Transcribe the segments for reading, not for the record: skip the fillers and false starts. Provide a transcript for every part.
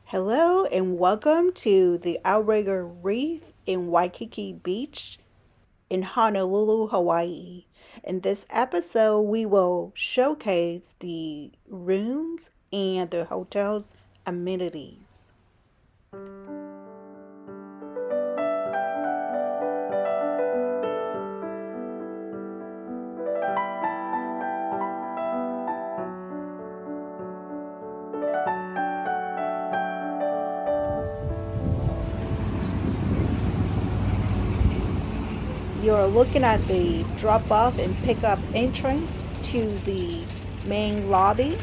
Hello and welcome to the Outrigger Reef in Waikiki Beach in Honolulu, Hawaii. In this episode, we will showcase the rooms and the hotel's amenities. You're looking at the drop off and pick up entrance to the main lobby.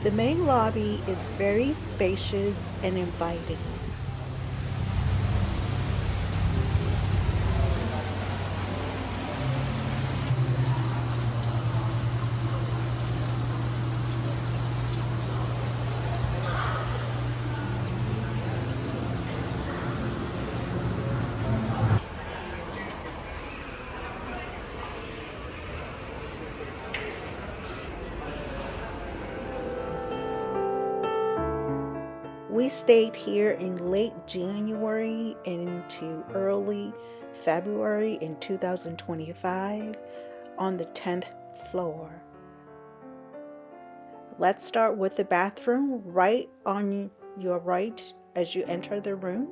The main lobby is very spacious and inviting. We stayed here in late January and into early February in 2025 on the 10th floor. Let's start with the bathroom right on your right as you enter the room.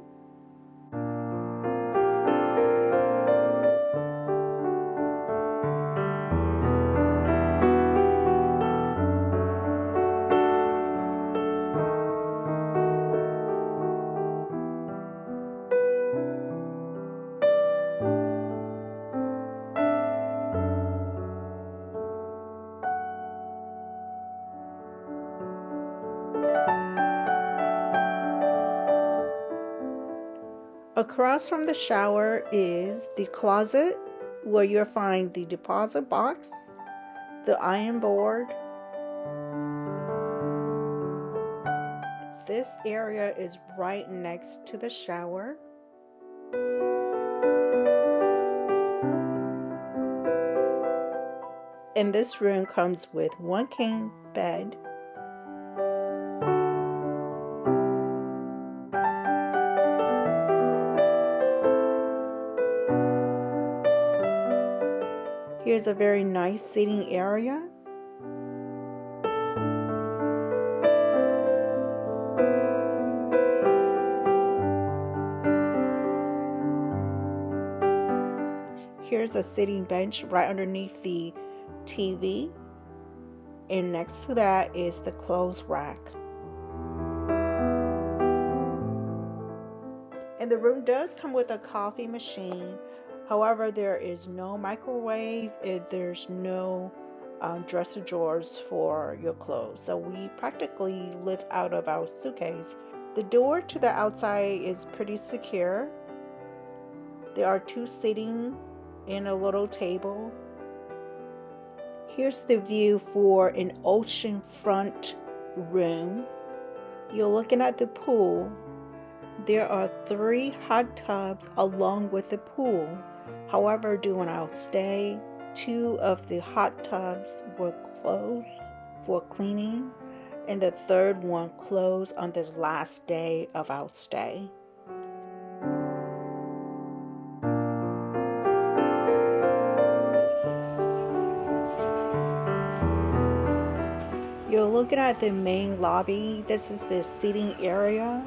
Across from the shower is the closet where you'll find the deposit box, the iron board. This area is right next to the shower. And this room comes with one king bed, here's a very nice seating area. Here's a sitting bench right underneath the TV. And next to that is the clothes rack. And the room does come with a coffee machine. However, there is no microwave, there's no dresser drawers for your clothes. So we practically live out of our suitcase. The door to the outside is pretty secure. There are two sitting in a little table. Here's the view for an oceanfront room. You're looking at the pool. There are 3 hot tubs along with the pool. However, during our stay, 2 of the hot tubs were closed for cleaning, and the third one closed on the last day of our stay. You're looking at the main lobby. This is the seating area.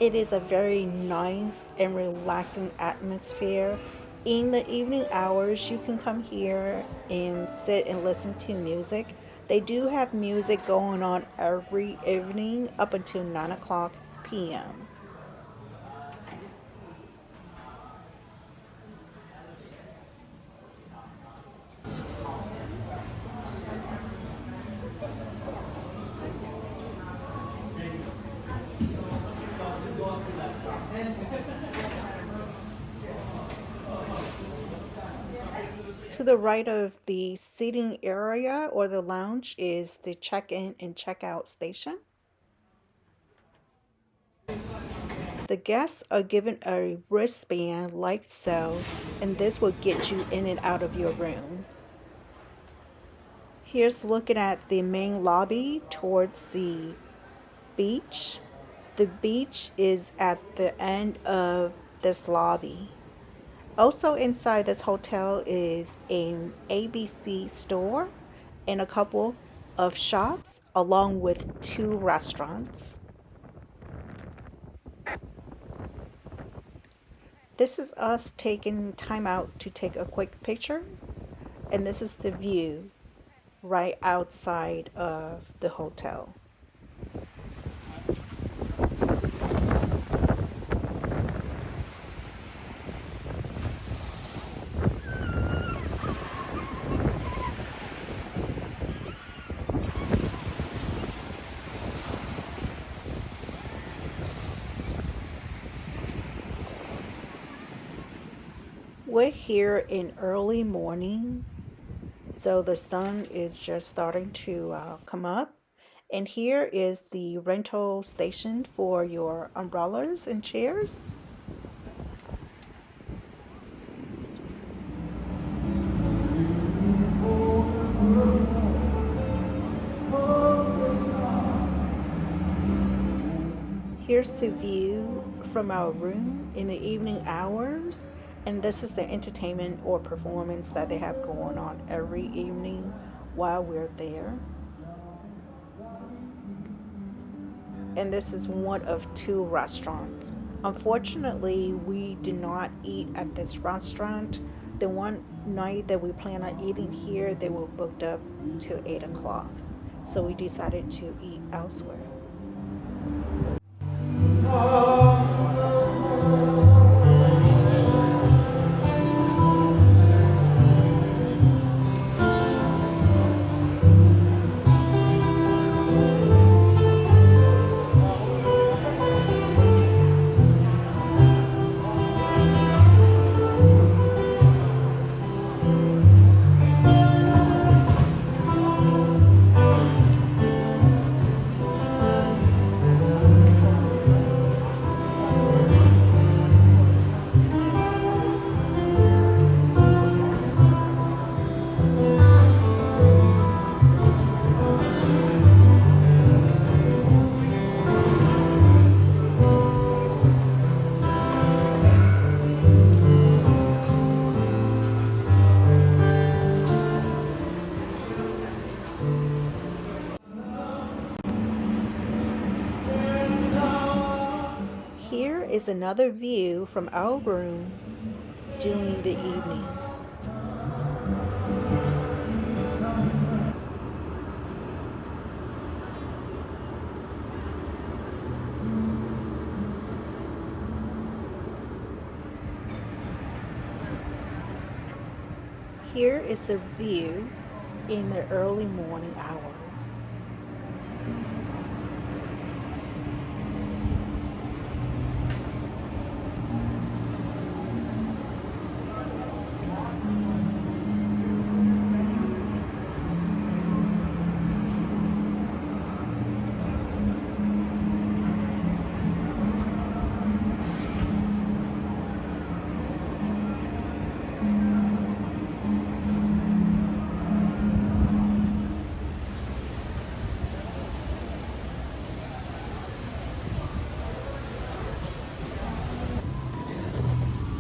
It is a very nice and relaxing atmosphere. In the evening hours, you can come here and sit and listen to music. They do have music going on every evening up until 9 o'clock p.m. To the right of the seating area or the lounge is the check-in and check-out station. The guests are given a wristband like so, and this will get you in and out of your room. Here's looking at the main lobby towards the beach. The beach is at the end of this lobby. Also inside this hotel is an ABC store and a couple of shops along with 2 restaurants. This is us taking time out to take a quick picture, and this is the view right outside of the hotel. We're here in early morning, so the sun is just starting to come up. And here is the rental station for your umbrellas and chairs. Here's the view from our room in the evening hours. And this is the entertainment or performance that they have going on every evening while we're there. And this is one of 2 restaurants. Unfortunately, we did not eat at this restaurant. The one night that we plan on eating here, they were booked up till 8 o'clock. So we decided to eat elsewhere. Here is another view from our room during the evening. Here is the view in the early morning hours.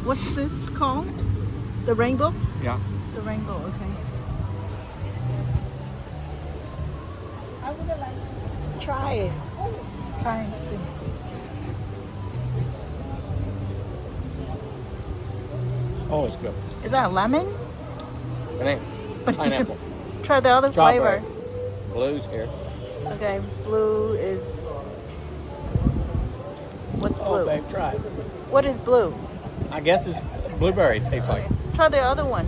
What's this called? The rainbow? Yeah. The rainbow, okay. I would like to try it. Try and see. Oh, it's good. Is that a lemon? It ain't. Pineapple. Try the other Strawberry. flavor. Blue's here. Okay, blue is... What's blue? Oh, babe, try it. What is blue? I guess it's blueberry tastes like. Try the other one.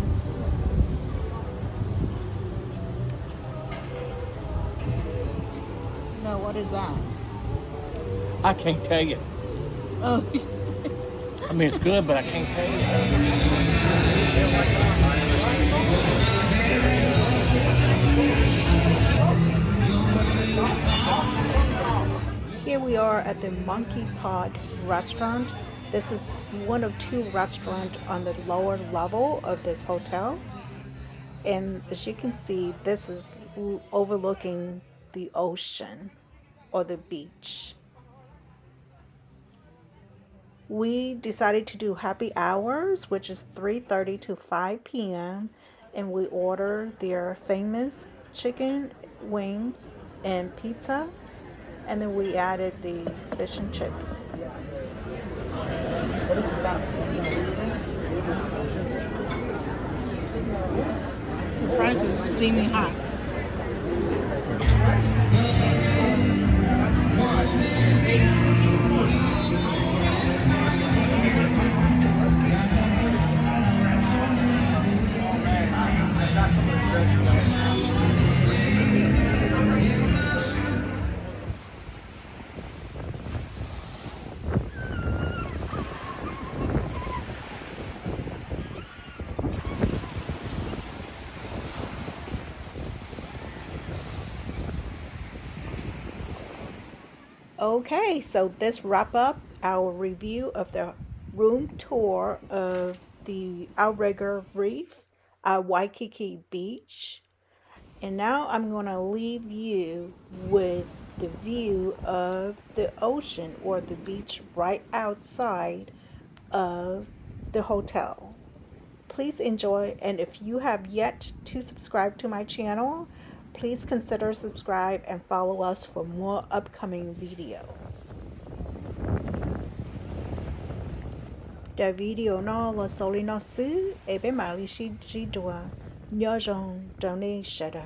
No, what is that? I can't tell you. Oh. I mean, it's good, but I can't tell you. Here we are at the Monkey Pod restaurant. This is one of two restaurants on the lower level of this hotel. And as you can see, this is overlooking the ocean or the beach. We decided to do happy hours, which is 3:30 to 5 p.m. And we ordered their famous chicken wings and pizza. And then we added the fish and chips. The fries is steaming hot. Okay, so this wrap up our review of the room tour of the Outrigger Reef at Waikiki Beach. And now I'm going to leave you with the view of the ocean or the beach right outside of the hotel. Please enjoy, and if you have yet to subscribe to my channel, please consider subscribe and follow us for more upcoming video. The video no lo soli no su ebe mali shi jidua nyojong donate shada.